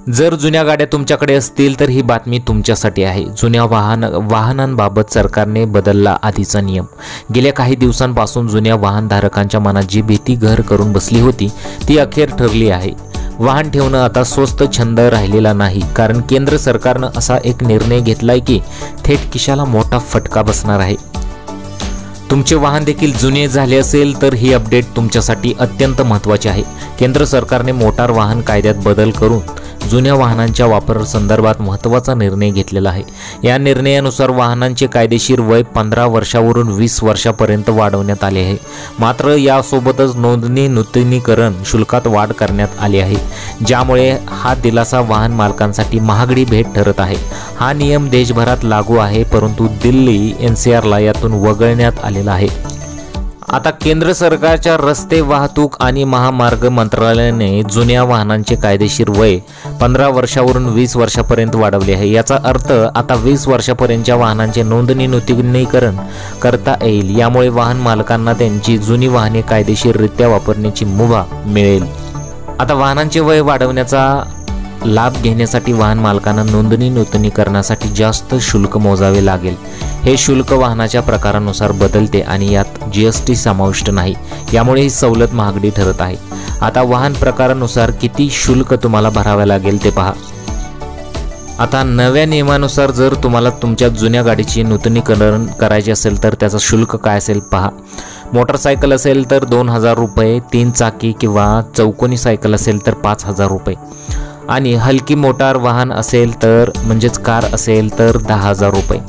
जर जुन्या गाड्या तुमच्याकडे असतील तर ही बातमी तुमच्यासाठी आहे। जुन्या वाहनांबाबत सरकारने बदलला आधीचा नियम। गेल्या काही दिवसांपासून जुन्या वाहनधारकांच्या मनात जी भीती घर करून बसली होती ती अखेर ठरली आहे। वाहन ठेवणं आता स्वस्त छंद राहिलेला नाही, कारण केंद्र सरकारनं असा एक निर्णय घेतलाय की थेट खिशाला मोठा फटका बसणार आहे। तुमचे वाहन देखील जुने झाले असेल तर ही अपडेट तुमच्यासाठी अत्यंत महत्त्वाची आहे। केंद्र सरकारने मोटार वाहन कायद्यात बदल करून जुन्या वाहनांच्या वापरासंदर्भात महत्त्वाचा निर्णय घेतलेला आहे। या निर्णयानुसार वाहनांचे कायदेशीर वय 15 वर्षावरून 20 वर्षापर्यंत वाढवण्यात आले आहे। मात्र यासोबतच नोंदणी नूतनीकरण शुल्कात वाढ करण्यात आली आहे, ज्यामुळे हा दिलासा वाहन मालकांसाठी महागडी भेट ठरत आहे। हा नियम देशभरात लागू आहे, परंतु दिल्ली NCRला यातून वगळण्यात आलेला आहे। आता केंद्र सरकारच्या रस्ते वाहतूक आणि महामार्ग मंत्रालयाने जुन्या वाहनांचे कायदेशीर वय 15 वर्षावरून 20 वर्षापर्यंत वाढवले आहे। याचा अर्थ आता 20 वर्षापर्यंतच्या वाहनांचे नोंदणी नूतनीकरण करता येईल। यामुळे वाहन मालकांना त्यांची जुनी वाहने कायदेशीररित्या वापरण्याची मुभा मिळेल। आता वाहनांचे वय वाढवण्याचा लाभ घेण्यासाठी वाहन मालकांना नोंदणी नूतनीकरणासाठी जास्त शुल्क मोजावे लागेल। हे शुल्क वाहनाच्या प्रकारानुसार बदलते आणि यात GST समाविष्ट नाही, यामुळे ही सवलत महागडी ठरत आहे। आता वाहन प्रकारानुसार किती शुल्क तुम्हाला भरावे लागेल ते पहा। आता नव्या नियमानुसार जर तुम्हाला तुमच्या जुन्या गाडीची नूतनीकरण करायचे असेल तर त्याचं शुल्क काय असेल पहा। मोटरसायकल असेल तर 2000 रुपये, 3 चाकी किंवा चौकोनी सायकल असेल तर 5000 रुपये आणि हलकी मोटार वाहन असेल तर म्हणजेच कार असेल तर 10000 रुपये।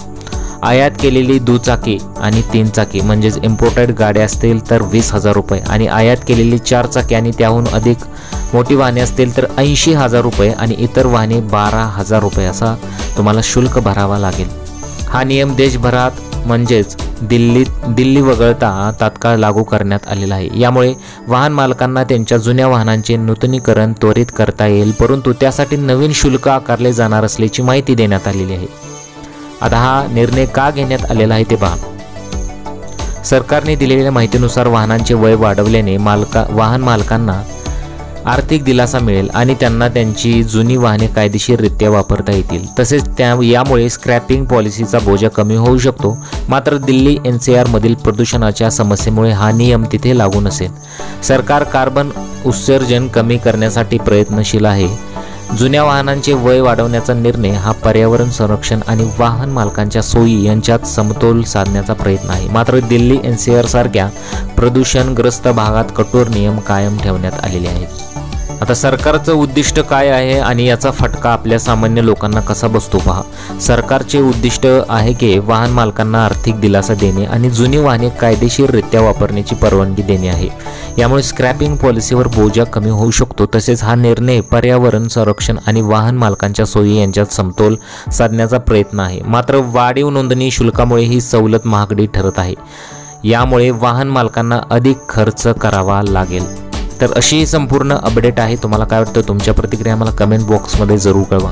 आयात केलेली दुचाकी आणि 3 चाकी म्हणजेच इम्पोर्टेड गाड्या असतील तर 20000 रुपये आणि आयात केलेली 4 चाकी आणि त्याहून अधिक मोठी वाहने असतील तर 80000 रुपये आणि इतर वाहने 12000 रुपये असा तुम्हाला शुल्क भरावा लागेल। हा नियम देशभरात म्हणजेच दिल्ली वगळता तात्काळ लागू करण्यात आलेला आहे। यामुळे वाहन मालकांना त्यांच्या जुन्या वाहनांचे नूतनीकरण त्वरित करता येईल, परंतु त्यासाठी नवीन शुल्क आकारले जाणार असल्याची माहिती देण्यात आलेली आहे। आता हा निर्णय का घेण्यात आलेला आहे ते पहा। सरकारने दिलेल्या माहितीनुसार वाहनांचे वय वाढवल्याने वाहन मालकांना आर्थिक दिलासा मिळेल आणि त्यांना त्यांची जुनी वाहने कायदेशीररित्या वापरता येतील। तसेच यामुळे स्क्रॅपिंग पॉलिसीचा बोजा कमी होऊ शकतो। मात्र दिल्ली NCR मधील प्रदूषणाच्या समस्येमुळे हा नियम तिथे लागू नसेल। सरकार कार्बन उत्सर्जन कमी करण्यासाठी प्रयत्नशील आहे। जुन्या वाहनांचे वय वाढवण्याचा निर्णय हा पर्यावरण संरक्षण आणि वाहन मालकांच्या सोयी यांच्यात समतोल साधण्याचा प्रयत्न आहे। मात्र दिल्ली NCR सारख्या प्रदूषणग्रस्त भागात कठोर नियम कायम ठेवण्यात आलेले आहेत। आता सरकारचं उद्दिष्ट काय आहे आणि याचा फटका आपल्या सामान्य लोकांना कसा बसतो पहा। सरकारचे उद्दिष्ट आहे की वाहन मालकांना आर्थिक दिलासा देणे आणि जुनी वाहने कायदेशीररित्या वापरण्याची परवानगी देणे आहे। यामुळे स्क्रॅपिंग पॉलिसीवर बोजा कमी होऊ शकतो। तसेच हा निर्णय पर्यावरण संरक्षण आणि वाहन मालकांच्या सोयी यांच्यात समतोल साधण्याचा प्रयत्न आहे। मात्र वाढीव नोंदणी शुल्कामुळे ही सवलत महागडी ठरत आहे। यामुळे वाहन मालकांना अधिक खर्च करावा लागेल। तर अशी संपूर्ण अपडेट आहे। तुम्हाला काय वाटतं? तुमच्या प्रतिक्रिया मला कमेंट बॉक्समध्ये जरूर कळवा।